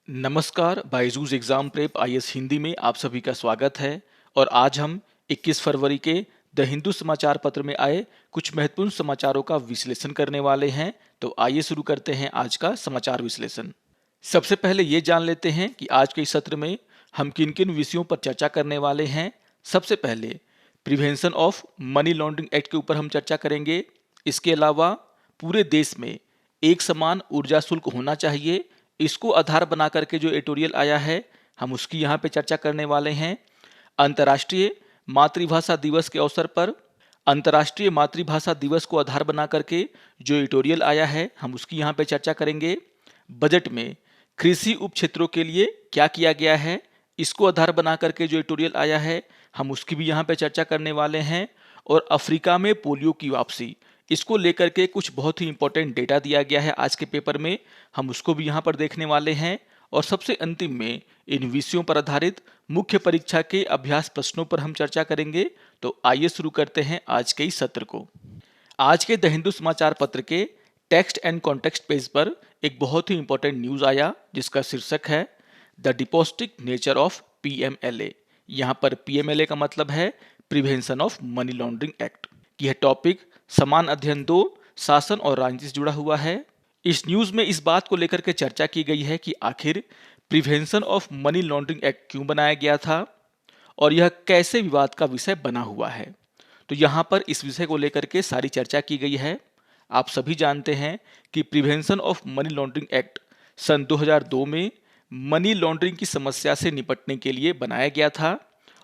नमस्कार, Byju's exam prep IAS Hindi में आप सभी का स्वागत है। और आज हम 21 फरवरी के द हिंदू समाचार पत्र में आए कुछ महत्वपूर्ण समाचारों का विश्लेषण करने वाले हैं। तो आइए शुरू करते हैं आज का समाचार विश्लेषण। सबसे पहले ये जान लेते हैं कि आज के इस सत्र में हम किन किन विषयों पर चर्चा करने वाले हैं। सबसे पहले prevention of money laundering act के ऊपर हम चर्चा करेंगे। इसके अलावा पूरे देश में एक समान ऊर्जा शुल्क होना चाहिए, इसको आधार बना करके जो एडिटोरियल आया है हम उसकी यहाँ पे चर्चा करने वाले हैं। अंतर्राष्ट्रीय मातृभाषा दिवस के अवसर पर अंतर्राष्ट्रीय मातृभाषा दिवस को आधार बना करके जो एडिटोरियल आया है हम उसकी यहाँ पे चर्चा करेंगे। बजट में कृषि उप क्षेत्रों के लिए क्या किया गया है, इसको आधार बना करके जो एडिटोरियल आया है हम उसकी भी यहाँ पे चर्चा करने वाले हैं। और अफ्रीका में पोलियो की वापसी, इसको लेकर के कुछ बहुत ही इंपॉर्टेंट डेटा दिया गया है आज के पेपर में, हम उसको भी यहाँ पर देखने वाले हैं। और सबसे अंतिम में इन विषयों पर आधारित मुख्य परीक्षा के अभ्यास प्रश्नों पर हम चर्चा करेंगे। तो आइए शुरू करते हैं आज के इस सत्र को। आज के द हिंदू समाचार पत्र के टेक्स्ट एंड कॉन्टेक्स्ट पेज पर एक बहुत ही इंपॉर्टेंट न्यूज आया जिसका शीर्षक है द डिपॉजिटिक नेचर ऑफ पीएमएलए। यहाँ पर पीएमएलए का मतलब है prevention of money laundering act. यह टॉपिक समान अध्ययन 2 शासन और राजनीति से जुड़ा हुआ है। इस न्यूज में इस बात को लेकर के चर्चा की गई है कि आखिर prevention of money laundering act क्यों बनाया गया था और यह कैसे विवाद का विषय बना हुआ है। तो यहाँ पर इस विषय को लेकर के सारी चर्चा की गई है। आप सभी जानते हैं कि prevention of money laundering act सन 2002 में मनी लॉन्ड्रिंग की समस्या से निपटने के लिए बनाया गया था।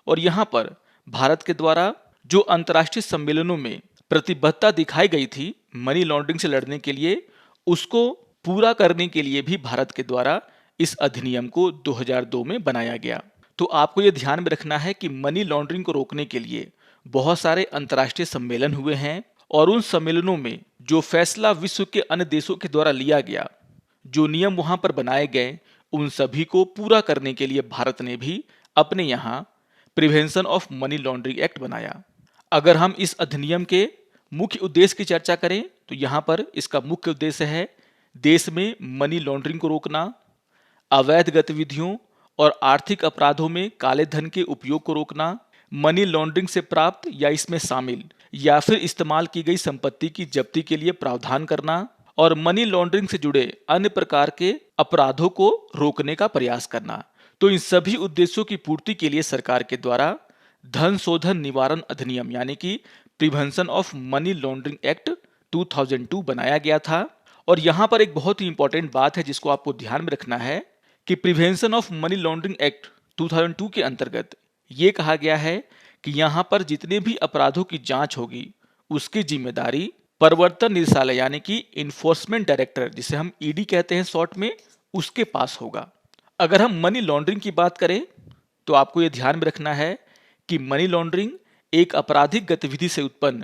और यहाँ पर भारत के द्वारा जो अंतर्राष्ट्रीय सम्मेलनों में प्रतिबद्धता दिखाई गई थी मनी लॉन्ड्रिंग से लड़ने के लिए, उसको पूरा करने के लिए भी भारत के द्वारा इस अधिनियम को 2002 में बनाया गया। तो आपको ये ध्यान में रखना है कि मनी लॉन्ड्रिंग को रोकने के लिए बहुत सारे अंतर्राष्ट्रीय सम्मेलन हुए हैं और उन सम्मेलनों में जो फैसला विश्व के अन्य देशों के द्वारा लिया गया, जो नियम वहां पर बनाए गए, उन सभी को पूरा करने के लिए भारत ने भी अपने यहाँ prevention of money laundering act बनाया। अगर हम इस अधिनियम के मुख्य उद्देश्य की चर्चा करें तो यहाँ पर इसका मुख्य उद्देश्य है देश में मनी लॉन्ड्रिंग को रोकना, अवैध गतिविधियों और आर्थिक अपराधों में काले धन के उपयोग को रोकना, मनी लॉन्ड्रिंग से प्राप्त या इसमें शामिल या फिर इस्तेमाल की गई संपत्ति की जब्ती के लिए प्रावधान करना और मनी लॉन्ड्रिंग से जुड़े अन्य प्रकार के अपराधों को रोकने का प्रयास करना। तो इन सभी उद्देश्यों की पूर्ति के लिए सरकार के द्वारा धन शोधन निवारण अधिनियम यानी कि prevention of money laundering act 2002 बनाया गया था। और यहाँ पर एक बहुत ही इंपॉर्टेंट बात है जिसको आपको ध्यान में रखना है कि prevention of money laundering act 2002 के अंतर्गत ये कहा गया है कि यहाँ पर जितने भी अपराधों की जांच होगी उसकी जिम्मेदारी प्रवर्तन निदेशालय यानी कि इन्फोर्समेंट डायरेक्टर, जिसे हम ईडी कहते हैं शॉर्ट में, उसके पास होगा। अगर हम मनी लॉन्ड्रिंग की बात करें तो आपको ये ध्यान में रखना है कि मनी लॉन्ड्रिंग एक आपराधिक गतिविधि से उत्पन्न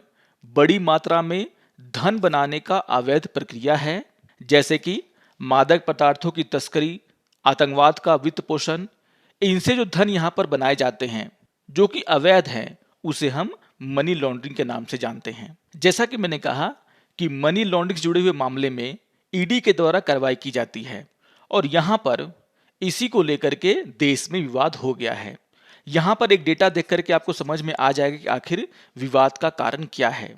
बड़ी मात्रा में धन बनाने का अवैध प्रक्रिया है, जैसे कि मादक पदार्थों की तस्करी, आतंकवाद का वित्त पोषण। इनसे जो धन यहाँ पर बनाए जाते हैं जो कि अवैध हैं, उसे हम मनी लॉन्ड्रिंग के नाम से जानते हैं। जैसा कि मैंने कहा कि मनी लॉन्ड्रिंग से जुड़े हुए मामले में ईडी के द्वारा कार्रवाई की जाती है और यहाँ पर इसी को लेकर के देश में विवाद हो गया है। यहाँ पर एक डेटा देख करके आपको समझ में आ जाएगा कि आखिर विवाद का कारण क्या है।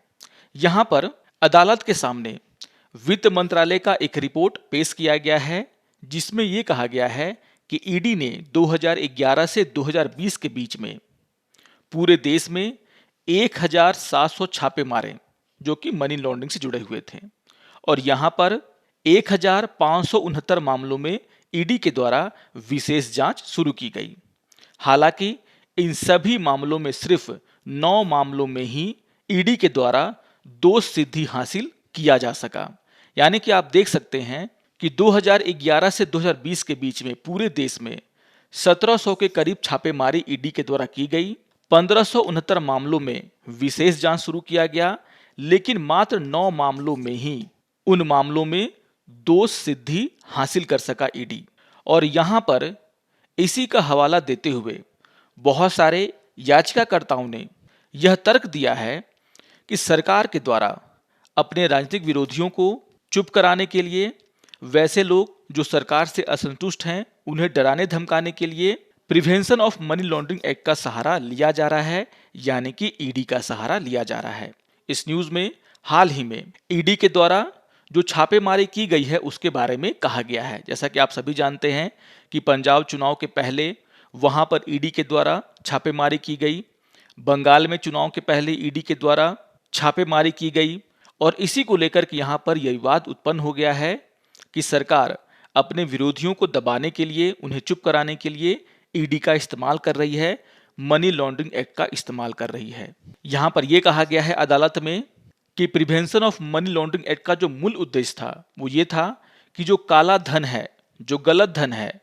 यहाँ पर अदालत के सामने वित्त मंत्रालय का एक रिपोर्ट पेश किया गया है जिसमें यह कहा गया है कि ईडी ने 2011 से 2020 के बीच में पूरे देश में 1700 छापे मारे जो कि मनी लॉन्ड्रिंग से जुड़े हुए थे। और यहाँ पर 1569 मामलों में ईडी के द्वारा विशेष जांच शुरू की गई। हालांकि इन सभी मामलों में सिर्फ 9 मामलों में ही ईडी के द्वारा दोष सिद्धि हासिल किया जा सका। यानी कि आप देख सकते हैं कि 2011 से 2020 के बीच में पूरे देश में 1700 के करीब छापेमारी ईडी के द्वारा की गई। 1569 मामलों में विशेष जांच शुरू किया गया, लेकिन मात्र 9 मामलों में ही उन मामलों में दोष सिद्धि हासिल कर सका ईडी। और यहाँ पर इसी का हवाला देते हुए बहुत सारे याचिकाकर्ताओं ने यह तर्क दिया है कि सरकार के द्वारा अपने राजनीतिक विरोधियों को चुप कराने के लिए वैसे लोग जो सरकार से असंतुष्ट हैं, उन्हें डराने धमकाने के लिए prevention of money laundering act का सहारा लिया जा रहा है, यानी कि ईडी का सहारा लिया जा रहा है। इस न्यूज में हाल ही में ईडी के द्वारा जो छापेमारी की गई है उसके बारे में कहा गया है। जैसा कि आप सभी जानते हैं कि पंजाब चुनाव के पहले वहां पर ईडी के द्वारा छापेमारी की गई, बंगाल में चुनाव के पहले ईडी के द्वारा छापेमारी की गई, और इसी को लेकर के यहाँ पर यह विवाद उत्पन्न हो गया है कि सरकार अपने विरोधियों को दबाने के लिए, उन्हें चुप कराने के लिए ईडी का इस्तेमाल कर रही है, मनी लॉन्ड्रिंग एक्ट का इस्तेमाल कर रही है। यहाँ पर यह कहा गया है अदालत में कि prevention of money laundering act का जो मूल उद्देश्य था वो ये था कि जो काला धन है, जो गलत धन है,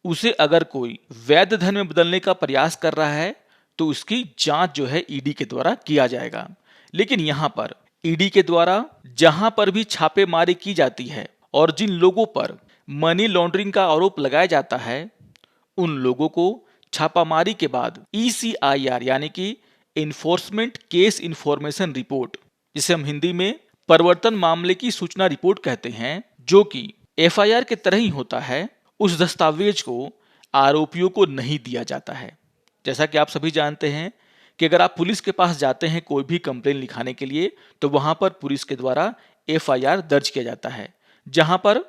उसे अगर कोई वैध धन में बदलने का प्रयास कर रहा है तो उसकी जांच जो है ईडी के द्वारा किया जाएगा। लेकिन यहाँ पर ईडी के द्वारा जहां पर भी छापेमारी की जाती है और जिन लोगों पर मनी लॉन्ड्रिंग का आरोप लगाया जाता है, उन लोगों को छापामारी के बाद ECIR यानी कि इन्फोर्समेंट केस इन्फॉर्मेशन रिपोर्ट, जिसे हम हिंदी में प्रवर्तन मामले की सूचना रिपोर्ट कहते हैं, जो कि FIR के तरह ही होता है, उस दस्तावेज को आरोपियों को नहीं दिया जाता है। जैसा कि आप सभी जानते हैं कि अगर आप पुलिस के पास जाते हैं कोई भी कंप्लेन लिखाने के लिए, तो वहां पर पुलिस के द्वारा FIR दर्ज किया जाता है, जहां पर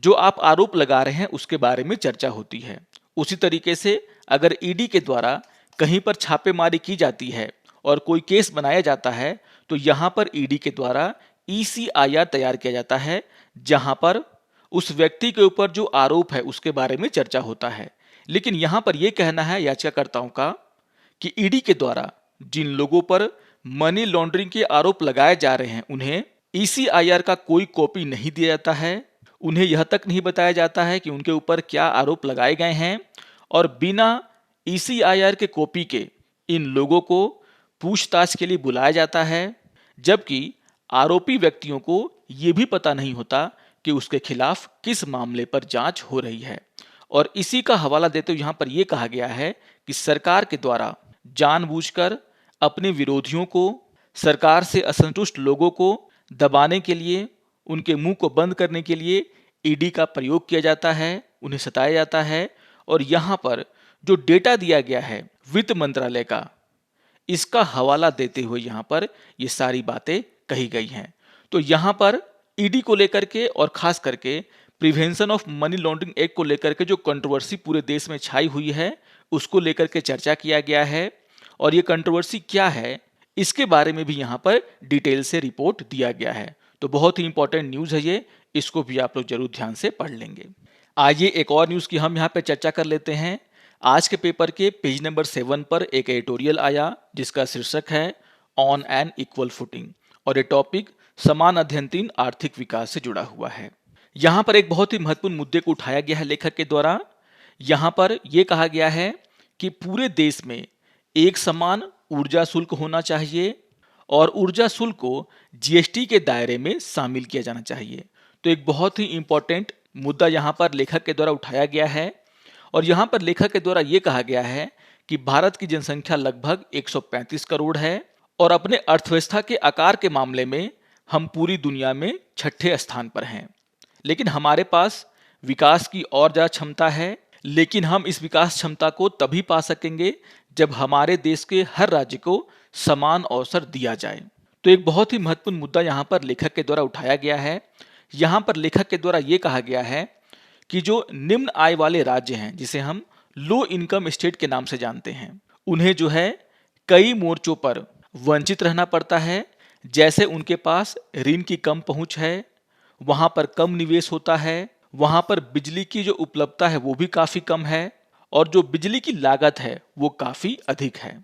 जो आप आरोप लगा रहे हैं उसके बारे में चर्चा होती है। उसी तरीके से अगर ईडी के द्वारा कहीं पर छापेमारी की जाती है और कोई केस बनाया जाता है, तो यहाँ पर ईडी के द्वारा ECIR तैयार किया जाता है, जहां पर उस व्यक्ति के ऊपर जो आरोप है उसके बारे में चर्चा होता है। लेकिन यहाँ पर यह कहना है याचिकाकर्ताओं का कि ईडी के द्वारा जिन लोगों पर मनी लॉन्ड्रिंग के आरोप लगाए जा रहे हैं, उन्हें ECIR का कोई कॉपी नहीं दिया जाता है। उन्हें यह तक नहीं बताया जाता है कि उनके ऊपर क्या आरोप लगाए गए हैं, और बिना ECIR के कॉपी के इन लोगों को पूछताछ के लिए बुलाया जाता है, जबकि आरोपी व्यक्तियों को यह भी पता नहीं होता कि उसके खिलाफ किस मामले पर जांच हो रही है। और इसी का हवाला देते हुए यहाँ पर यह कहा गया है कि सरकार के द्वारा जानबूझकर अपने विरोधियों को, सरकार से असंतुष्ट लोगों को दबाने के लिए, उनके मुंह को बंद करने के लिए ईडी का प्रयोग किया जाता है, उन्हें सताया जाता है। और यहाँ पर जो डेटा दिया गया है वित्त मंत्रालय का, इसका हवाला देते हुए यहाँ पर ये सारी बातें कही गई हैं। तो यहाँ पर ईडी को लेकर के और खास करके prevention of money laundering act को लेकर के जो कंट्रोवर्सी पूरे देश में छाई हुई है, उसको लेकर के चर्चा किया गया है। और ये कंट्रोवर्सी क्या है, इसके बारे में भी यहाँ पर डिटेल से रिपोर्ट दिया गया है। तो बहुत ही इंपॉर्टेंट न्यूज़ है ये, इसको भी आप लोग जरूर ध्यान से पढ़ लेंगे। आइए एक और न्यूज़ की हम यहाँ पे चर्चा कर लेते हैं। आज के पेपर के पेज नंबर 7 पर एक एडिटोरियल आया जिसका शीर्षक है ऑन एन इक्वल फुटिंग, और ये टॉपिक समान अध्ययन आर्थिक विकास से जुड़ा हुआ है। यहाँ पर एक बहुत ही महत्वपूर्ण मुद्दे को उठाया गया है लेखक के द्वारा। यहाँ पर यह कहा गया है कि पूरे देश में एक समान ऊर्जा शुल्क होना चाहिए और ऊर्जा शुल्क को GST के दायरे में शामिल किया जाना चाहिए। तो एक बहुत ही इंपॉर्टेंट मुद्दा यहाँ पर लेखक के द्वारा उठाया गया है। और यहाँ पर लेखक के द्वारा ये कहा गया है कि भारत की जनसंख्या लगभग 135 करोड़ है और अपने अर्थव्यवस्था के आकार के मामले में हम पूरी दुनिया में 6ठे स्थान पर हैं। लेकिन हमारे पास विकास की और ज़्यादा क्षमता है, लेकिन हम इस विकास क्षमता को तभी पा सकेंगे जब हमारे देश के हर राज्य को समान अवसर दिया जाए। तो एक बहुत ही महत्वपूर्ण मुद्दा यहाँ पर लेखक के द्वारा उठाया गया है। यहाँ पर लेखक के द्वारा ये कहा गया है कि जो निम्न आय वाले राज्य हैं, जिसे हम लो इनकम स्टेट के नाम से जानते हैं, उन्हें जो है कई मोर्चों पर वंचित रहना पड़ता है। जैसे उनके पास ऋण की कम पहुंच है, वहां पर कम निवेश होता है, वहां पर बिजली की जो उपलब्धता है वो भी काफ़ी कम है, और जो बिजली की लागत है वो काफ़ी अधिक है।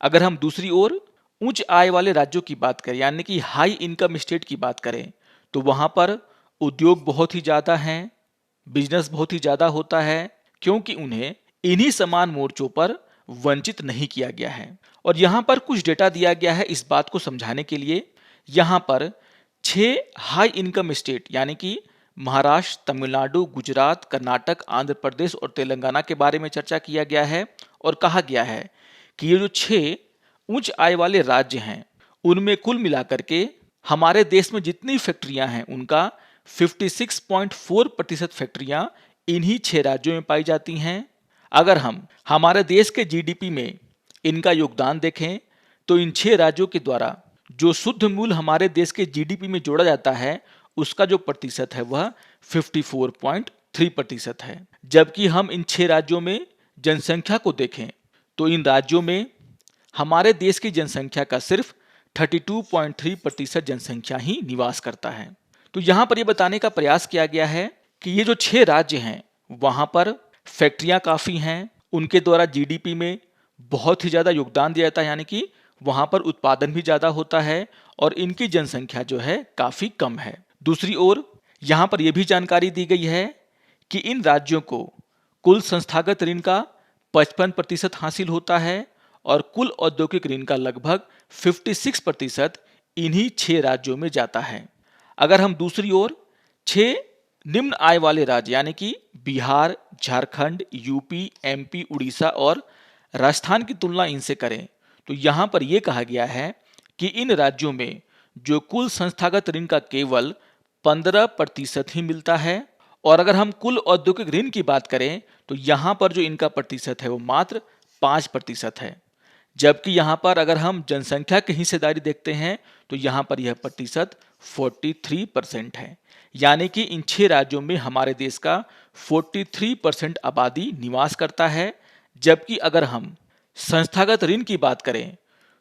अगर हम दूसरी ओर उच्च आय वाले राज्यों की बात करें, यानी कि हाई इनकम स्टेट की बात करें, तो वहां पर उद्योग बहुत ही ज़्यादा हैं, बिजनेस बहुत ही ज़्यादा होता है, क्योंकि उन्हें इन्हीं समान मोर्चों पर वंचित नहीं किया गया है। और यहाँ पर कुछ डेटा दिया गया है इस बात को समझाने के लिए। यहाँ पर 6 हाई इनकम स्टेट यानी कि महाराष्ट्र, तमिलनाडु, गुजरात, कर्नाटक, आंध्र प्रदेश और तेलंगाना के बारे में चर्चा किया गया है और कहा गया है कि ये जो 6 उच्च आय वाले राज्य हैं, उनमें कुल मिलाकर के हमारे देश में जितनी फैक्ट्रियां हैं उनका 56.4% फैक्ट्रियां इन्हीं 6 राज्यों में पाई जाती हैं। अगर हम हमारे देश के जीडीपी में इनका योगदान देखें तो इन 6 राज्यों के द्वारा जो शुद्ध मूल्य हमारे देश के जीडीपी में जोड़ा जाता है उसका जो प्रतिशत है वह 54.3% है। जबकि हम इन 6 राज्यों में जनसंख्या को देखें तो इन राज्यों में हमारे देश की जनसंख्या का सिर्फ 32.3% जनसंख्या ही निवास करता है। तो यहाँ पर यह बताने का प्रयास किया गया है कि ये जो 6 राज्य हैं वहाँ पर फैक्ट्रियाँ काफ़ी हैं, उनके द्वारा जीडीपी में बहुत ही ज़्यादा योगदान दिया जाता है, यानी कि वहाँ पर उत्पादन भी ज़्यादा होता है और इनकी जनसंख्या जो है काफ़ी कम है। दूसरी ओर यहाँ पर यह भी जानकारी दी गई है कि इन राज्यों को कुल संस्थागत ऋण का 55% हासिल होता है और कुल औद्योगिक ऋण का लगभग 56% इन्हीं 6 राज्यों में जाता है। अगर हम दूसरी ओर 6 निम्न आय वाले राज्य यानी कि बिहार, झारखंड, यूपी, एमपी, उड़ीसा और राजस्थान की तुलना इनसे करें तो यहाँ पर यह कहा गया है कि इन राज्यों में जो कुल संस्थागत ऋण का केवल 15% ही मिलता है और अगर हम कुल औद्योगिक ऋण की बात करें तो यहाँ पर जो इनका प्रतिशत है वो मात्र 5% है। जबकि यहाँ पर अगर हम जनसंख्या की हिस्सेदारी देखते हैं तो यहाँ पर यह प्रतिशत 43% है, यानी कि इन 6 राज्यों में हमारे देश का 43% आबादी निवास करता है। जबकि अगर हम संस्थागत ऋण की बात करें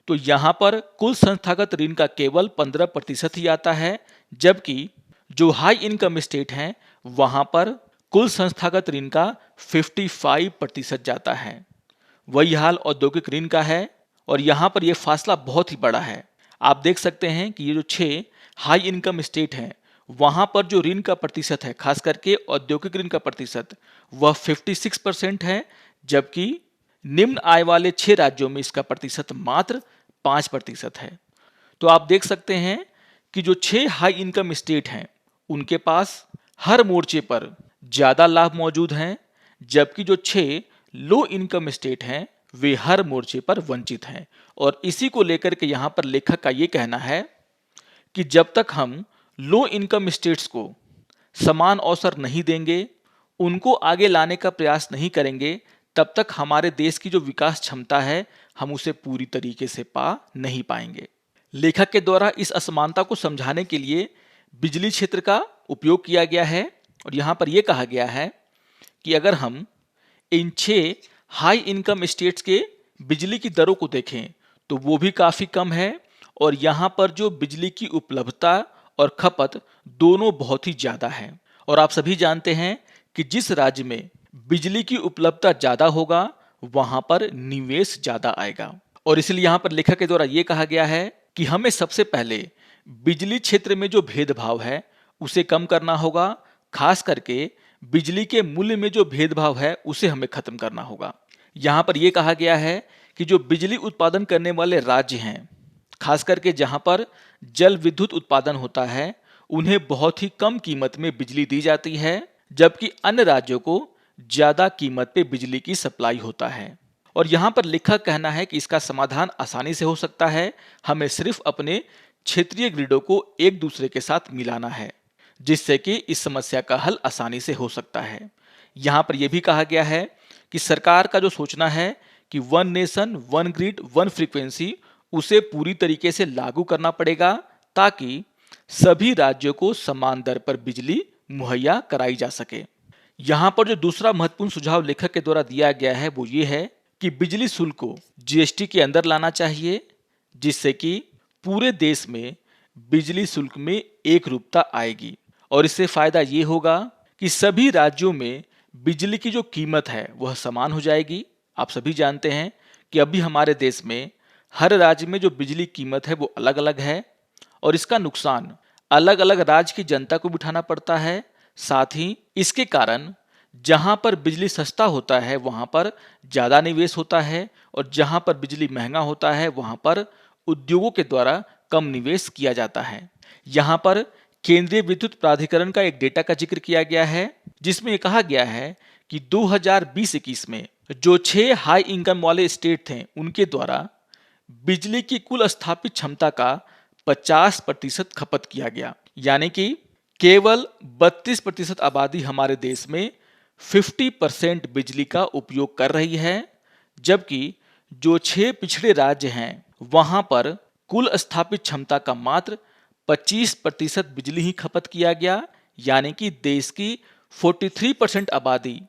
तो यहाँ पर कुल संस्थागत ऋण का केवल 15% ही आता है, जबकि जो हाई इनकम स्टेट हैं वहाँ पर कुल संस्थागत ऋण का 55% जाता है। वही हाल औद्योगिक ऋण का है और यहाँ पर यह फासला बहुत ही बड़ा है। आप देख सकते हैं कि ये जो 6 हाई इनकम स्टेट हैं वहाँ पर जो ऋण का प्रतिशत है, खास करके औद्योगिक ऋण का प्रतिशत, वह 56% है, जबकि निम्न आय वाले 6 राज्यों में इसका प्रतिशत मात्र 5% है। तो आप देख सकते हैं कि जो 6 हाई इनकम स्टेट हैं उनके पास हर मोर्चे पर ज़्यादा लाभ मौजूद हैं, जबकि जो 6 लो इनकम स्टेट हैं वे हर मोर्चे पर वंचित हैं। और इसी को लेकर के यहाँ पर लेखक का ये कहना है कि जब तक हम लो इनकम स्टेट्स को समान अवसर नहीं देंगे, उनको आगे लाने का प्रयास नहीं करेंगे, तब तक हमारे देश की जो विकास क्षमता है हम उसे पूरी तरीके से पा नहीं पाएंगे। लेखक के द्वारा इस असमानता को समझाने के लिए बिजली क्षेत्र का उपयोग किया गया है और यहाँ पर यह कहा गया है कि अगर हम इन 6 हाई इनकम स्टेट्स के बिजली की दरों को देखें तो वो भी काफ़ी कम है और यहाँ पर जो बिजली की उपलब्धता और खपत दोनों बहुत ही ज़्यादा है। और आप सभी जानते हैं कि जिस राज्य में बिजली की उपलब्धता ज़्यादा होगा वहाँ पर निवेश ज़्यादा आएगा और इसलिए यहाँ पर लेखक के द्वारा ये कहा गया है कि हमें सबसे पहले बिजली क्षेत्र में जो भेदभाव है उसे कम करना होगा। खास करके बिजली के मूल्य में जो भेदभाव है उसे हमें खत्म करना होगा। यहाँ पर यह कहा गया है कि जो बिजली उत्पादन करने वाले राज्य हैं, खास करके जहाँ पर जल विद्युत उत्पादन होता है, उन्हें बहुत ही कम कीमत में बिजली दी जाती है, जबकि अन्य राज्यों को ज़्यादा कीमत पे बिजली की सप्लाई होता है। और यहाँ पर लेखक कहना है कि इसका समाधान आसानी से हो सकता है, हमें सिर्फ अपने क्षेत्रीय ग्रिडों को एक दूसरे के साथ मिलाना है, जिससे कि इस समस्या का हल आसानी से हो सकता है। यहाँ पर यह भी कहा गया है कि सरकार का जो सोचना है कि one nation one grid one frequency, उसे पूरी तरीके से लागू करना पड़ेगा ताकि सभी राज्यों को समान दर पर बिजली मुहैया कराई जा सके। यहाँ पर जो दूसरा महत्वपूर्ण सुझाव लेखक के द्वारा दिया गया है वो ये है कि बिजली शुल्क को जीएसटी के अंदर लाना चाहिए, जिससे कि पूरे देश में बिजली शुल्क में एक रूपता आएगी और इससे फायदा ये होगा कि सभी राज्यों में बिजली की जो कीमत है वह समान हो जाएगी। आप सभी जानते हैं कि अभी हमारे देश में हर राज्य में जो बिजली कीमत है वो अलग अलग है और इसका नुकसान अलग अलग राज्य की जनता को भी उठाना पड़ता है। साथ ही इसके कारण जहां पर बिजली सस्ता होता है वहां पर ज़्यादा निवेश होता है और जहां पर बिजली महंगा होता है वहां पर उद्योगों के द्वारा कम निवेश किया जाता है। यहाँ पर केंद्रीय विद्युत प्राधिकरण का एक डेटा का जिक्र किया गया है, जिसमें कहा गया है कि 2020-21 में जो 6 हाई इनकम वाले स्टेट थे उनके द्वारा बिजली की कुल स्थापित क्षमता का 50% खपत किया गया, यानी कि केवल 32% आबादी हमारे देश में 50% बिजली का उपयोग कर रही है, जबकि जो 6 पिछड़े राज्य हैं वहां पर कुल स्थापित क्षमता का मात्र 25% बिजली ही खपत किया गया, यानी कि देश की 43% आबादी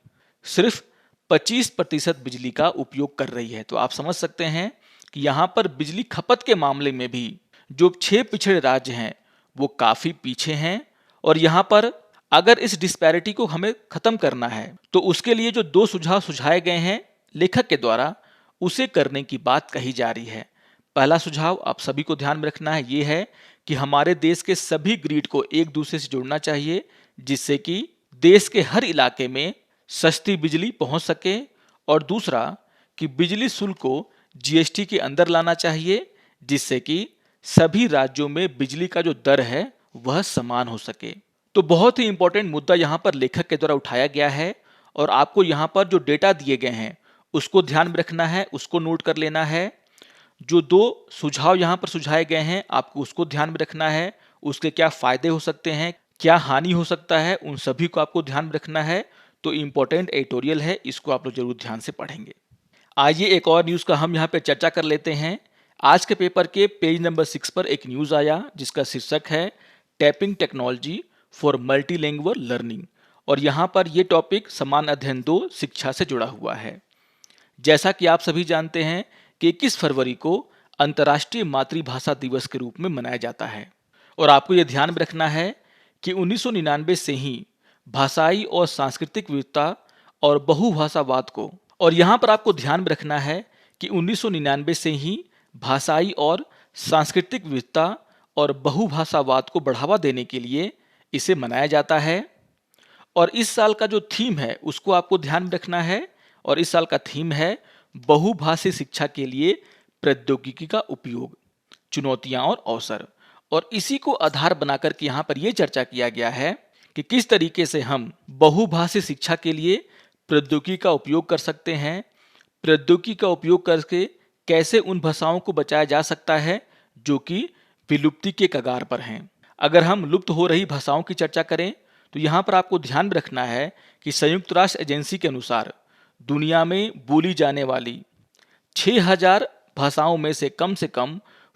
सिर्फ 25% बिजली का उपयोग कर रही है। तो आप समझ सकते हैं कि यहाँ पर बिजली खपत के मामले में भी जो 6 पिछड़े राज्य हैं वो काफी पीछे हैं। और यहाँ पर अगर इस डिस्पैरिटी को हमें खत्म करना है तो उसके लिए जो 2 सुझाव सुझाए गए हैं लेखक के द्वारा, उसे करने की बात कही जा रही है। पहला सुझाव आप सभी को ध्यान में रखना है, ये है कि हमारे देश के सभी ग्रिड को एक दूसरे से जोड़ना चाहिए, जिससे कि देश के हर इलाके में सस्ती बिजली पहुंच सके। और दूसरा कि बिजली शुल्क को जीएसटी के अंदर लाना चाहिए, जिससे कि सभी राज्यों में बिजली का जो दर है वह समान हो सके। तो बहुत ही इंपॉर्टेंट मुद्दा यहाँ पर लेखक के द्वारा उठाया गया है और आपको यहाँ पर जो डेटा दिए गए हैं उसको ध्यान में रखना है, उसको नोट कर लेना है। जो 2 सुझाव यहाँ पर सुझाए गए हैं आपको उसको ध्यान में रखना है, उसके क्या फायदे हो सकते हैं, क्या हानि हो सकता है, उन सभी को आपको ध्यान में रखना है। तो इंपॉर्टेंट एडिटोरियल है, इसको आप लोग जरूर ध्यान से पढ़ेंगे। आइए एक और न्यूज़ का हम यहाँ पे चर्चा कर लेते हैं। आज के पेपर के पेज नंबर 6 पर एक न्यूज़ आया जिसका शीर्षक है टैपिंग टेक्नोलॉजी फॉर मल्टीलैंग्वेज लर्निंग। और यहाँ पर ये टॉपिक समान अध्ययन 2 शिक्षा से जुड़ा हुआ है। जैसा कि आप सभी जानते हैं कि 21 फरवरी को अंतर्राष्ट्रीय मातृभाषा दिवस के रूप में मनाया जाता है। और आपको ये ध्यान में रखना है कि 1999 से ही भाषाई और सांस्कृतिक विविधता और बहुभाषावाद को, और यहाँ पर आपको ध्यान में रखना है कि 1999 से ही भाषाई और सांस्कृतिक विविधता और बहुभाषावाद को बढ़ावा देने के लिए इसे मनाया जाता है। और इस साल का जो थीम है उसको आपको ध्यान में रखना है, और इस साल का थीम है बहुभाषी शिक्षा के लिए प्रौद्योगिकी का उपयोग, चुनौतियां और अवसर। और इसी को आधार बनाकर के यहाँ पर यह चर्चा किया गया है कि किस तरीके से हम बहुभाषी शिक्षा के लिए प्रौद्योगिकी का उपयोग कर सकते हैं, प्रौद्योगिकी का उपयोग करके कैसे उन भाषाओं को बचाया जा सकता है जो कि विलुप्ति के कगार पर हैं। अगर हम लुप्त हो रही भाषाओं की चर्चा करें तो यहाँ पर आपको ध्यान में रखना है कि संयुक्त राष्ट्र एजेंसी के अनुसार दुनिया में बोली जाने वाली 6000 भाषाओं में से कम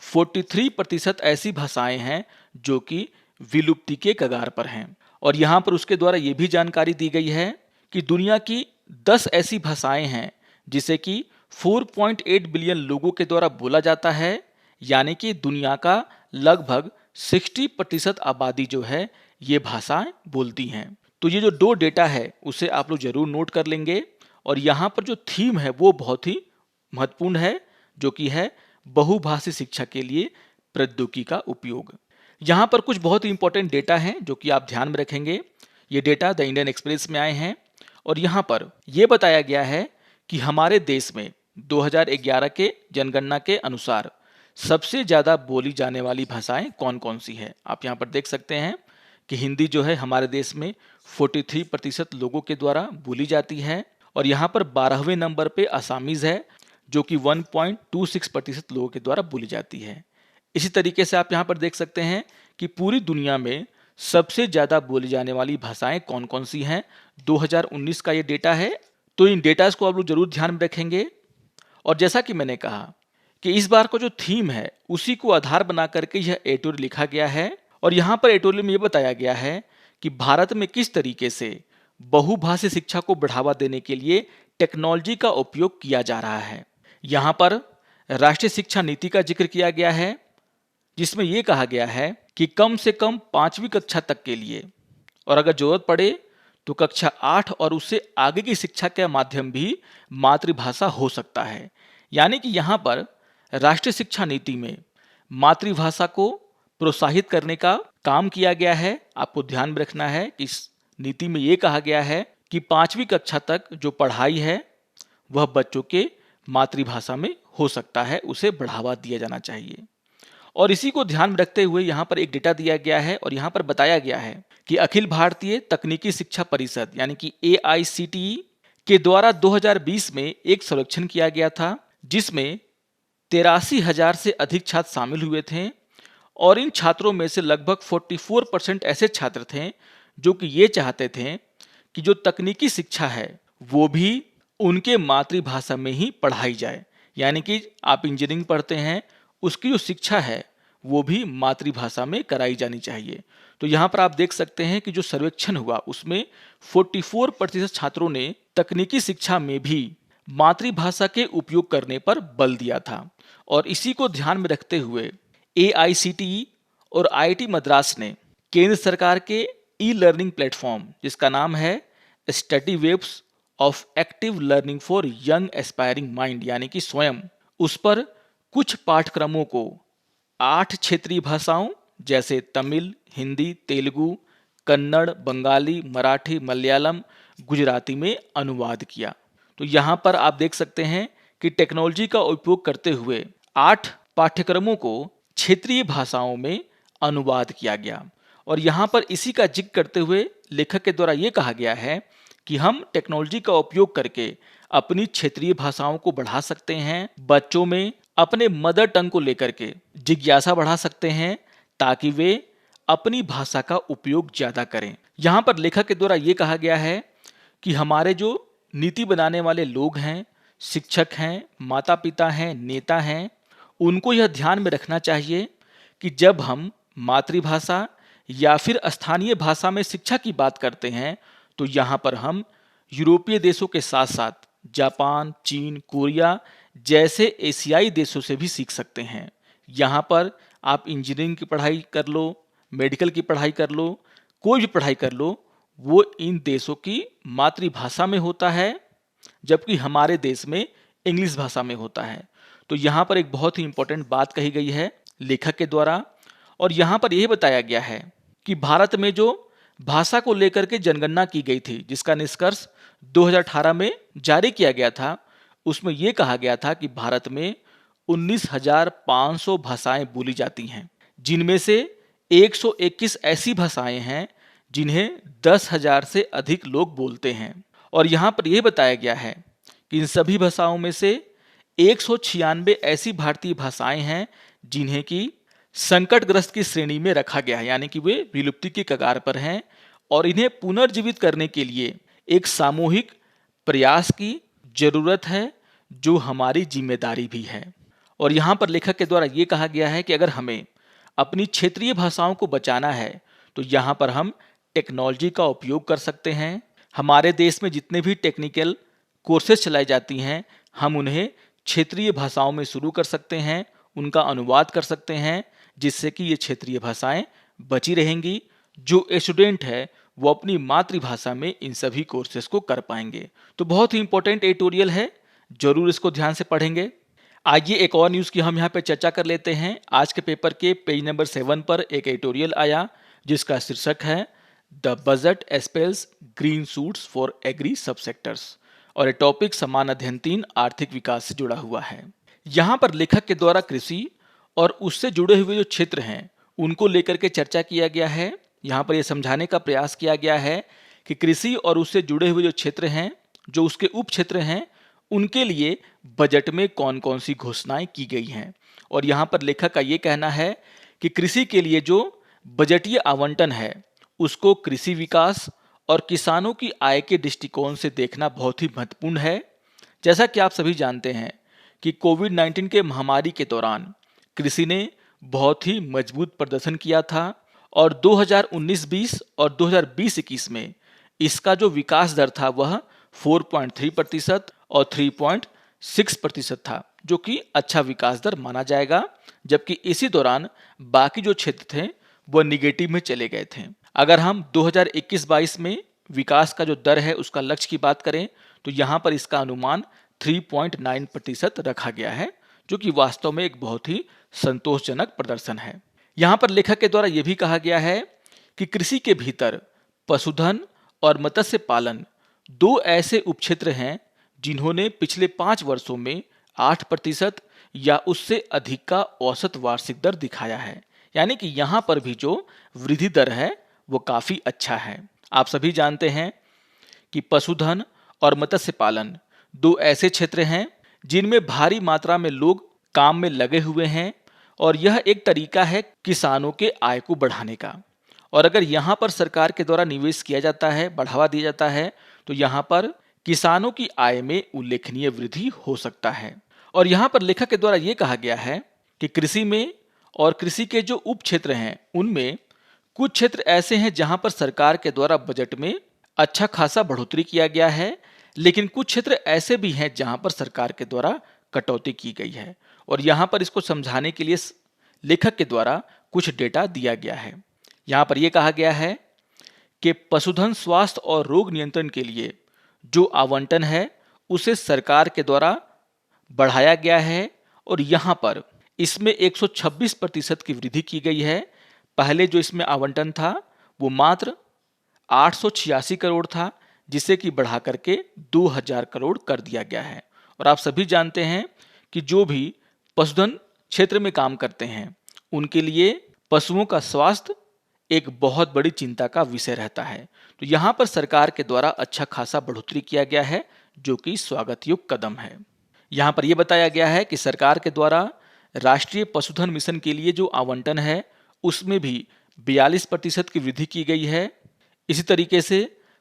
43% ऐसी भाषाएं हैं जो कि विलुप्ति के कगार पर हैं। और यहाँ पर उसके द्वारा ये भी जानकारी दी गई है कि दुनिया की 10 ऐसी भाषाएं हैं जिसे कि 4.8 बिलियन लोगों के द्वारा बोला जाता है, यानी कि दुनिया का लगभग 60% आबादी जो है ये भाषाएं बोलती हैं। तो ये जो 2 डेटा है उसे आप लोग जरूर नोट कर लेंगे। और यहाँ पर जो थीम है वो बहुत ही महत्वपूर्ण है, जो कि है बहुभाषी शिक्षा के लिए प्रौद्योगिकी का उपयोग। यहाँ पर कुछ बहुत ही इंपॉर्टेंट डेटा हैं जो कि आप ध्यान में रखेंगे। ये डेटा द इंडियन एक्सप्रेस में आए हैं और यहाँ पर यह बताया गया है कि हमारे देश में 2011 के जनगणना के अनुसार सबसे ज़्यादा बोली जाने वाली भाषाएं कौन कौन सी है। आप यहाँ पर देख सकते हैं कि हिंदी जो है हमारे देश में 43% लोगों के द्वारा बोली जाती है। और यहाँ पर 12वें नंबर पे असामीज है जो कि 1.26% लोगों के द्वारा बोली जाती है। इसी तरीके से आप यहाँ पर देख सकते हैं कि पूरी दुनिया में सबसे ज़्यादा बोली जाने वाली भाषाएं कौन कौन सी हैं। 2019 का ये डेटा है, तो इन डेटास को आप लोग जरूर ध्यान में रखेंगे। और जैसा कि मैंने कहा कि इस बार का जो थीम है उसी को आधार बना करके यह एडिटोरियल लिखा गया है। और यहाँ पर एडिटोरियल में ये बताया गया है कि भारत में किस तरीके से बहुभाषी शिक्षा को बढ़ावा देने के लिए टेक्नोलॉजी का उपयोग किया जा रहा है। यहाँ पर राष्ट्रीय शिक्षा नीति का जिक्र किया गया है, जिसमें यह कहा गया है कि कम से कम 5वीं कक्षा तक के लिए, और अगर जरूरत पड़े तो कक्षा 8 और उससे आगे की शिक्षा का माध्यम भी मातृभाषा हो सकता है। यानी कि यहाँ पर राष्ट्रीय शिक्षा नीति में मातृभाषा को प्रोत्साहित करने का काम किया गया है। आपको ध्यान में रखना है कि इस नीति में ये कहा गया है कि 5वीं कक्षा तक जो पढ़ाई है वह बच्चों के मातृभाषा में हो सकता है, उसे बढ़ावा दिया जाना चाहिए। और इसी को ध्यान में रखते हुए यहाँ पर एक डेटा दिया गया है और यहाँ पर बताया गया है कि अखिल भारतीय तकनीकी शिक्षा परिषद यानी कि AICTE के द्वारा 2020 में एक सर्वेक्षण किया गया था जिसमें 83,000 से अधिक छात्र शामिल हुए थे। और इन छात्रों में से लगभग 44% ऐसे छात्र थे जो कि ये चाहते थे कि जो तकनीकी शिक्षा है वो भी उनके मातृभाषा में ही पढ़ाई जाए। यानी कि आप इंजीनियरिंग पढ़ते हैं, उसकी जो शिक्षा है वो भी मातृभाषा में कराई जानी चाहिए। तो यहाँ पर आप देख सकते हैं कि जो सर्वेक्षण हुआ उसमें 44% छात्रों ने तकनीकी शिक्षा में भी मातृभाषा के उपयोग करने पर बल दिया था। और इसी को ध्यान में रखते हुए AICTE और IIT मद्रास ने केंद्र सरकार के ई-लर्निंग प्लेटफॉर्म जिसका नाम है study webs of active learning for young aspiring mind यानी कि स्वयं, उस पर कुछ पाठ्यक्रमों को 8 क्षेत्रीय भाषाओं जैसे तमिल, हिंदी, तेलुगु, कन्नड़, बंगाली, मराठी, मलयालम, गुजराती में अनुवाद किया। तो यहाँ पर आप देख सकते हैं कि टेक्नोलॉजी का उपयोग करते हुए 8 पाठ्यक्रमों को क्षेत्रीय भाषाओं में अनुवाद किया गया। और यहाँ पर इसी का जिक्र करते हुए लेखक के द्वारा ये कहा गया है कि हम टेक्नोलॉजी का उपयोग करके अपनी क्षेत्रीय भाषाओं को बढ़ा सकते हैं, बच्चों में अपने मदर टंग को लेकर के जिज्ञासा बढ़ा सकते हैं ताकि वे अपनी भाषा का उपयोग ज़्यादा करें। यहाँ पर लेखक के द्वारा ये कहा गया है कि हमारे जो नीति बनाने वाले लोग हैं, शिक्षक हैं, माता पिता हैं, नेता हैं, उनको यह ध्यान में रखना चाहिए कि जब हम मातृभाषा या फिर स्थानीय भाषा में शिक्षा की बात करते हैं तो यहाँ पर हम यूरोपीय देशों के साथ साथ जापान, चीन, कोरिया जैसे एशियाई देशों से भी सीख सकते हैं। यहाँ पर आप इंजीनियरिंग की पढ़ाई कर लो, मेडिकल की पढ़ाई कर लो, कोई भी पढ़ाई कर लो, वो इन देशों की मातृभाषा में होता है, जबकि हमारे देश में इंग्लिश भाषा में होता है। तो यहाँ पर एक बहुत ही इंपॉर्टेंट बात कही गई है लेखक के द्वारा। और यहाँ पर यह बताया गया है कि भारत में जो भाषा को लेकर के जनगणना की गई थी, जिसका निष्कर्ष 2018 में जारी किया गया था, उसमें यह कहा गया था कि भारत में 19,500 भाषाएं बोली जाती हैं, जिनमें से 121 ऐसी भाषाएं हैं जिन्हें 10,000 से अधिक लोग बोलते हैं। और यहाँ पर यह बताया गया है कि इन सभी भाषाओं में से 196 ऐसी भारतीय भाषाएं हैं जिन्हें की संकटग्रस्त की श्रेणी में रखा गया है, यानी कि वे विलुप्ति के कगार पर हैं और इन्हें पुनर्जीवित करने के लिए एक सामूहिक प्रयास की जरूरत है, जो हमारी जिम्मेदारी भी है। और यहाँ पर लेखक के द्वारा ये कहा गया है कि अगर हमें अपनी क्षेत्रीय भाषाओं को बचाना है तो यहाँ पर हम टेक्नोलॉजी का उपयोग कर सकते हैं। हमारे देश में जितने भी टेक्निकल कोर्सेज चलाई जाती हैं, हम उन्हें क्षेत्रीय भाषाओं में शुरू कर सकते हैं, उनका अनुवाद कर सकते हैं, जिससे कि ये क्षेत्रीय भाषाएं बची रहेंगी। जो स्टूडेंट है वो अपनी मातृभाषा में इन सभी कोर्सेज को कर पाएंगे। तो बहुत ही इंपॉर्टेंट एडिटोरियल है, जरूर इसको ध्यान से पढ़ेंगे। आइए एक और न्यूज़ की हम यहाँ पे चर्चा कर लेते हैं। आज के पेपर के पेज नंबर 7 पर एक एडिटोरियल आया जिसका शीर्षक है the budget spells green shoots for agri subsectors, और ये टॉपिक समान अध्ययन 3 आर्थिक विकास से जुड़ा हुआ है। यहाँ पर लेखक के द्वारा कृषि और उससे जुड़े हुए जो क्षेत्र हैं उनको लेकर के चर्चा किया गया है। यहाँ पर यह समझाने का प्रयास किया गया है कि कृषि और उससे जुड़े हुए जो क्षेत्र हैं, जो उसके उप क्षेत्र हैं, उनके लिए बजट में कौन कौन सी घोषणाएं की गई हैं। और यहाँ पर लेखक का ये कहना है कि कृषि के लिए जो बजटीय आवंटन है उसको कृषि विकास और किसानों की आय के दृष्टिकोण से देखना बहुत ही महत्वपूर्ण है। जैसा कि आप सभी जानते हैं कि कोविड-19 के महामारी के दौरान कृषि ने बहुत ही मजबूत प्रदर्शन किया था और 2019-20 और 2020-21 में इसका जो विकास दर था वह 4.3% और 3.6% था, जो कि अच्छा विकास दर माना जाएगा। जबकि इसी दौरान बाकी जो क्षेत्र थे वह निगेटिव में चले गए थे। अगर हम 2021-22 में विकास का जो दर है उसका लक्ष्य की बात करें तो यहाँ पर इसका अनुमान 3.9% रखा गया है, जो कि वास्तव में एक बहुत ही संतोषजनक प्रदर्शन है। यहाँ पर लेखक के द्वारा यह भी कहा गया है कि कृषि के भीतर पशुधन और मत्स्य पालन 2 ऐसे उपक्षेत्र हैं जिन्होंने पिछले 5 वर्षों में 8% या उससे अधिक का औसत वार्षिक दर दिखाया है। यानी कि यहाँ पर भी जो वृद्धि दर है वो काफ़ी अच्छा है। आप सभी जानते हैं कि पशुधन और मत्स्य पालन 2 ऐसे क्षेत्र हैं जिनमें भारी मात्रा में लोग काम में लगे हुए हैं और यह एक तरीका है किसानों के आय को बढ़ाने का। और अगर यहाँ पर सरकार के द्वारा निवेश किया जाता है, बढ़ावा दिया जाता है, तो यहाँ पर किसानों की आय में उल्लेखनीय वृद्धि हो सकता है। और यहाँ पर लेखक के द्वारा ये कहा गया है कि कृषि में और कृषि के जो उप क्षेत्र हैं उनमें कुछ क्षेत्र ऐसे हैं जहां पर सरकार के द्वारा बजट में अच्छा खासा बढ़ोतरी किया गया है, लेकिन कुछ क्षेत्र ऐसे भी हैं जहां पर सरकार के द्वारा कटौती की गई है। और यहाँ पर इसको समझाने के लिए लेखक के द्वारा कुछ डेटा दिया गया है। यहाँ पर यह कहा गया है कि पशुधन स्वास्थ्य और रोग नियंत्रण के लिए जो आवंटन है उसे सरकार के द्वारा बढ़ाया गया है और यहाँ पर इसमें 126% की वृद्धि की गई है। पहले जो इसमें आवंटन था वो मात्र 886 करोड़ था, जिसे कि बढ़ा करके 2000 करोड़ कर दिया गया है। और आप सभी जानते हैं कि जो भी पशुधन क्षेत्र में काम करते हैं उनके लिए पशुओं का स्वास्थ्य एक बहुत बड़ी चिंता का विषय रहता है। तो यहाँ पर सरकार के द्वारा अच्छा खासा बढ़ोतरी किया गया है, जो कि स्वागत योग्य कदम है। यहाँ पर यह बताया गया है कि सरकार के द्वारा राष्ट्रीय पशुधन मिशन के लिए जो आवंटन है उसमें भी 42% की वृद्धि की गई है। इसी तरीके से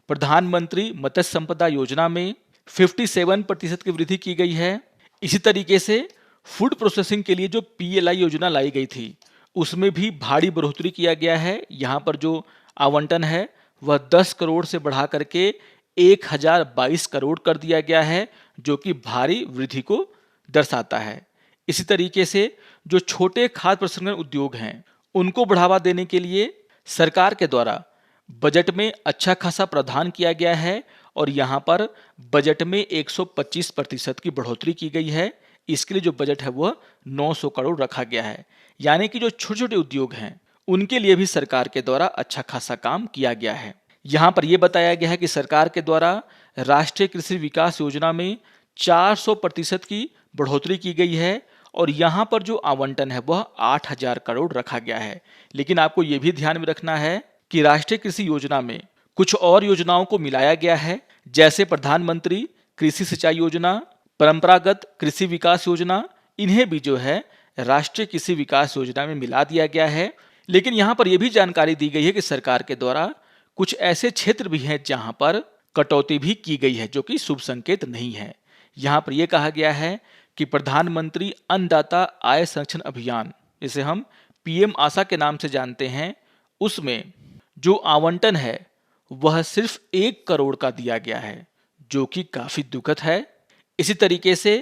प्रधानमंत्री मत्स्य संपदा योजना में 57% की वृद्धि की गई है। इसी तरीके से फूड प्रोसेसिंग के लिए जो PLI योजना लाई गई थी उसमें भी भारी बढ़ोतरी किया गया है। यहाँ पर जो आवंटन है वह 10 करोड़ से बढ़ा करके 1022 करोड़ कर दिया गया है, जो कि भारी वृद्धि को दर्शाता है। इसी तरीके से जो छोटे खाद्य प्रसंस्करण उद्योग हैं उनको बढ़ावा देने के लिए सरकार के द्वारा बजट में अच्छा खासा प्रावधान किया गया है और यहाँ पर बजट में 125% की बढ़ोतरी की गई है। इसके लिए जो बजट है वह 900 करोड़ रखा गया है। यानी कि जो छोटे छोटे उद्योग हैं उनके लिए भी सरकार के द्वारा अच्छा खासा काम किया गया है। यहाँ पर यह बताया गया है कि सरकार के द्वारा राष्ट्रीय कृषि विकास योजना में 400% की बढ़ोतरी की गई है और यहाँ पर जो आवंटन है वह 8000 करोड़ रखा गया है। लेकिन आपको ये भी ध्यान में रखना है कि राष्ट्रीय कृषि योजना में कुछ और योजनाओं को मिलाया गया है, जैसे प्रधानमंत्री कृषि सिंचाई योजना, परंपरागत कृषि विकास योजना, इन्हें भी जो है राष्ट्रीय कृषि विकास योजना में मिला दिया गया है। लेकिन यहाँ पर यह भी जानकारी दी गई है कि सरकार के द्वारा कुछ ऐसे क्षेत्र भी हैं जहां पर कटौती भी की गई है, जो कि शुभ संकेत नहीं है। यहाँ पर यह कहा गया है कि प्रधानमंत्री अन्नदाता आय संरक्षण अभियान, जिसे हम PM आशा के नाम से जानते हैं, उसमें जो आवंटन है वह सिर्फ 1 करोड़ का दिया गया है, जो कि काफी दुखद है। इसी तरीके से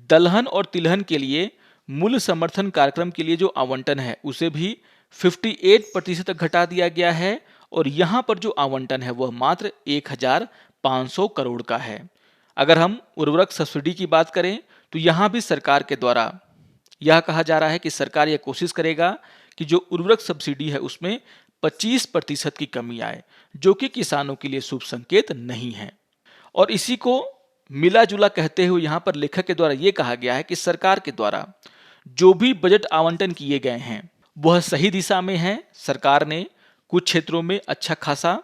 दलहन और तिलहन के लिए मूल्य समर्थन कार्यक्रम के लिए जो आवंटन है उसे भी 58% तक घटा दिया गया है और यहाँ पर जो आवंटन है वह मात्र 1500 करोड़ का है। अगर हम उर्वरक सब्सिडी की बात करें तो यहाँ भी सरकार के द्वारा यह कहा जा रहा है कि सरकार यह कोशिश करेगा कि जो उर्वरक सब्सिडी है उसमें 25% की कमी आए, जो कि किसानों के लिए शुभ संकेत नहीं है। और इसी को मिला जुला कहते हुए यहाँ पर लेखक के द्वारा यह कहा गया है कि सरकार के द्वारा जो भी बजट आवंटन किए गए हैं वह सही दिशा में है। सरकार ने कुछ क्षेत्रों में अच्छा खासा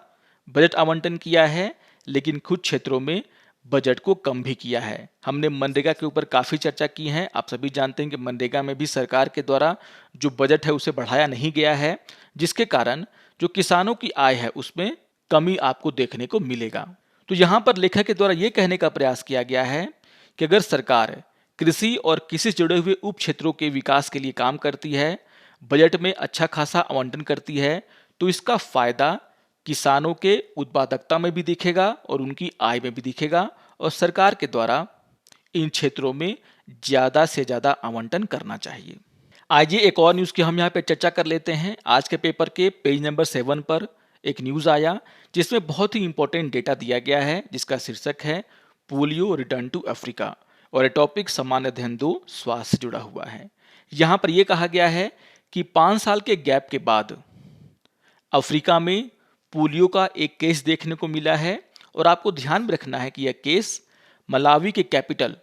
बजट आवंटन किया है, लेकिन कुछ क्षेत्रों में बजट को कम भी किया है। हमने मनरेगा के ऊपर काफ़ी चर्चा की है। आप सभी जानते हैं कि मनरेगा में भी सरकार के द्वारा जो बजट है उसे बढ़ाया नहीं गया है, जिसके कारण जो किसानों की आय है उसमें कमी आपको देखने को मिलेगा। तो यहाँ पर लेखक के द्वारा ये कहने का प्रयास किया गया है कि अगर सरकार कृषि और कृषि से जुड़े हुए उप क्षेत्रों के विकास के लिए काम करती है, बजट में अच्छा खासा आवंटन करती है, तो इसका फायदा किसानों के उत्पादकता में भी दिखेगा और उनकी आय में भी दिखेगा और सरकार के द्वारा इन क्षेत्रों में ज़्यादा से ज़्यादा आवंटन करना चाहिए। आइए एक और न्यूज़ की हम यहाँ पे चर्चा कर लेते हैं। आज के पेपर के पेज नंबर 7 पर एक न्यूज़ आया जिसमें बहुत ही इंपॉर्टेंट डेटा दिया गया है, जिसका शीर्षक है पोलियो रिटर्न टू अफ्रीका और ये टॉपिक सामान्य अध्ययन 2 स्वास्थ्य से जुड़ा हुआ है। यहाँ पर यह कहा गया है कि 5 साल के गैप के बाद अफ्रीका में पोलियो का एक केस देखने को मिला है और आपको ध्यान में रखना है कि यह केस मलावी के कैपिटल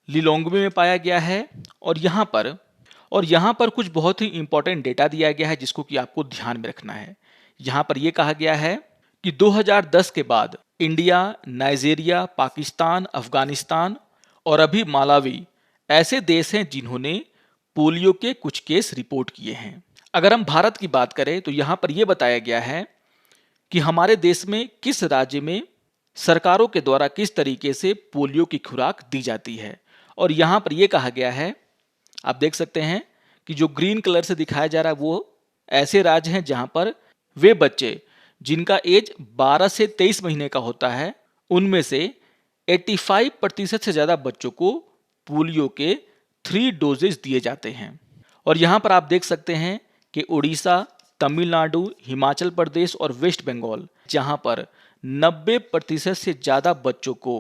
लिलोंग्वे में पाया गया है और यहाँ पर कुछ बहुत ही इंपॉर्टेंट डेटा दिया गया है जिसको कि आपको ध्यान में रखना है। यहाँ पर यह कहा गया है कि 2010 के बाद इंडिया, नाइजीरिया, पाकिस्तान, अफगानिस्तान और अभी मालावी ऐसे देश हैं जिन्होंने पोलियो के कुछ केस रिपोर्ट किए हैं। अगर हम भारत की बात करें तो यहाँ पर यह बताया गया है कि हमारे देश में किस राज्य में सरकारों के द्वारा किस तरीके से पोलियो की खुराक दी जाती है। और यहाँ पर यह कहा गया है, आप देख सकते हैं कि जो ग्रीन कलर से दिखाया जा रहा है वो ऐसे राज्य हैं जहां पर वे बच्चे जिनका एज 12 से 23 महीने का होता है, उनमें से 85% से ज्यादा बच्चों को पोलियो के 3 डोजेज दिए जाते हैं। और यहां पर आप देख सकते हैं कि उड़ीसा, तमिलनाडु, हिमाचल प्रदेश और वेस्ट बंगाल जहां पर 90% से ज्यादा बच्चों को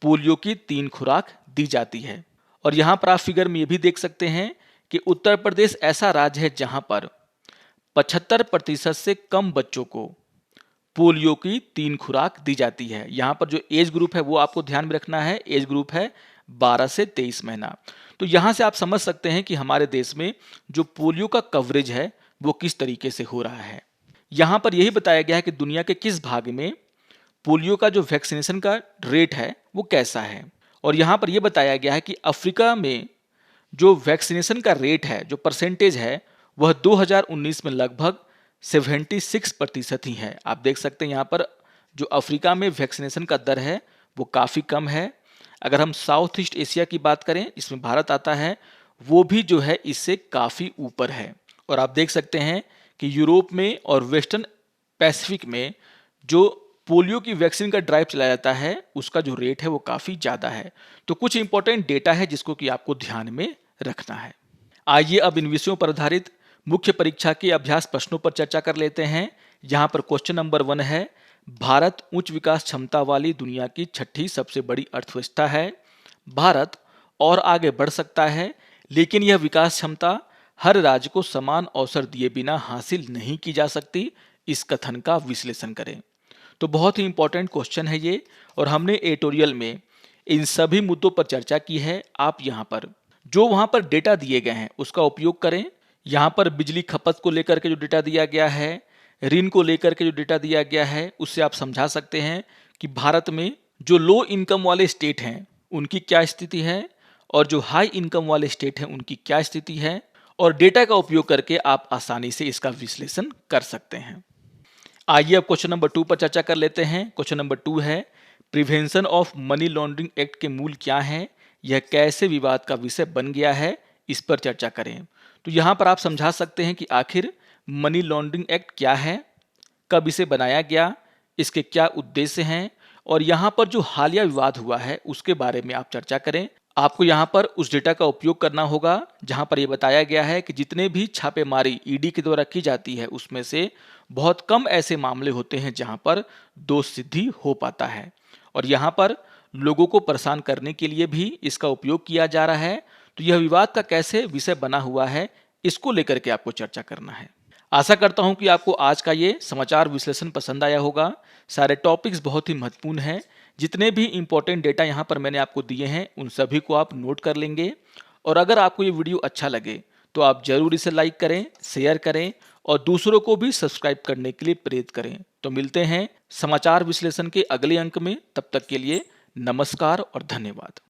पोलियो की 3 खुराक दी जाती है। और यहां पर आप फिगर में ये भी देख सकते हैं कि उत्तर प्रदेश ऐसा राज्य है जहां पर 75% से कम बच्चों को पोलियो की 3 खुराक दी जाती है। यहां पर जो एज ग्रुप है वो आपको ध्यान में रखना है, एज ग्रुप है 12 से 23 महीना। तो यहां से आप समझ सकते हैं कि हमारे देश में जो पोलियो का कवरेज है वो किस तरीके से हो रहा है। यहां पर यही बताया गया है कि दुनिया के किस भाग में पोलियो का जो वैक्सीनेशन का रेट है वो कैसा है। और यहाँ पर यह बताया गया है कि अफ्रीका में जो वैक्सीनेशन का रेट है, जो परसेंटेज है, वह 2019 में लगभग 76% ही है। आप देख सकते हैं यहाँ पर जो अफ्रीका में वैक्सीनेशन का दर है वो काफ़ी कम है। अगर हम साउथ ईस्ट एशिया की बात करें, इसमें भारत आता है, वो भी जो है इससे काफ़ी ऊपर है। और आप देख सकते हैं कि यूरोप में और वेस्टर्न पैसिफिक में जो पोलियो की वैक्सीन का ड्राइव चलाया जाता है उसका जो रेट है वो काफ़ी ज़्यादा है। तो कुछ इंपॉर्टेंट डेटा है जिसको कि आपको ध्यान में रखना है। आइए अब इन विषयों पर आधारित मुख्य परीक्षा के अभ्यास प्रश्नों पर चर्चा कर लेते हैं। यहाँ पर क्वेश्चन नंबर 1 है, भारत उच्च विकास क्षमता वाली दुनिया की 6ठी सबसे बड़ी अर्थव्यवस्था है। भारत और आगे बढ़ सकता है, लेकिन यह विकास क्षमता हर राज्य को समान अवसर दिए बिना हासिल नहीं की जा सकती। इस कथन का विश्लेषण करें। तो बहुत ही इंपॉर्टेंट क्वेश्चन है ये, और हमने एडिटोरियल में इन सभी मुद्दों पर चर्चा की है। आप यहाँ पर जो वहाँ पर डेटा दिए गए हैं उसका उपयोग करें। यहाँ पर बिजली खपत को लेकर के जो डेटा दिया गया है, ऋण को लेकर के जो डेटा दिया गया है, उससे आप समझा सकते हैं कि भारत में जो लो इनकम वाले स्टेट हैं उनकी क्या स्थिति है और जो हाई इनकम वाले स्टेट हैं उनकी क्या स्थिति है। और डेटा का उपयोग करके आप आसानी से इसका विश्लेषण कर सकते हैं। आइए अब क्वेश्चन नंबर 2 पर चर्चा कर लेते हैं। क्वेश्चन नंबर 2 है, prevention of money laundering act के मूल क्या हैं, यह कैसे विवाद का विषय बन गया है, इस पर चर्चा करें। तो यहाँ पर आप समझा सकते हैं कि आखिर मनी लॉन्ड्रिंग एक्ट क्या है, कब इसे बनाया गया, इसके क्या उद्देश्य हैं, और यहाँ पर जो हालिया विवाद हुआ है उसके बारे में आप चर्चा करें। आपको यहाँ पर उस डेटा का उपयोग करना होगा जहाँ पर यह बताया गया है कि जितने भी छापेमारी ईडी के द्वारा की जाती है उसमें से बहुत कम ऐसे मामले होते हैं जहाँ पर दोष सिद्धि हो पाता है, और यहाँ पर लोगों को परेशान करने के लिए भी इसका उपयोग किया जा रहा है। तो यह विवाद का कैसे विषय बना हुआ है इसको लेकर के आपको चर्चा करना है। आशा करता हूं कि आपको आज का ये समाचार विश्लेषण पसंद आया होगा। सारे टॉपिक्स बहुत ही महत्वपूर्ण हैं। जितने भी इंपॉर्टेंट डेटा यहाँ पर मैंने आपको दिए हैं उन सभी को आप नोट कर लेंगे। और अगर आपको ये वीडियो अच्छा लगे तो आप जरूर इसे लाइक करें, शेयर करें और दूसरों को भी सब्सक्राइब करने के लिए प्रेरित करें। तो मिलते हैं समाचार विश्लेषण के अगले अंक में। तब तक के लिए नमस्कार और धन्यवाद।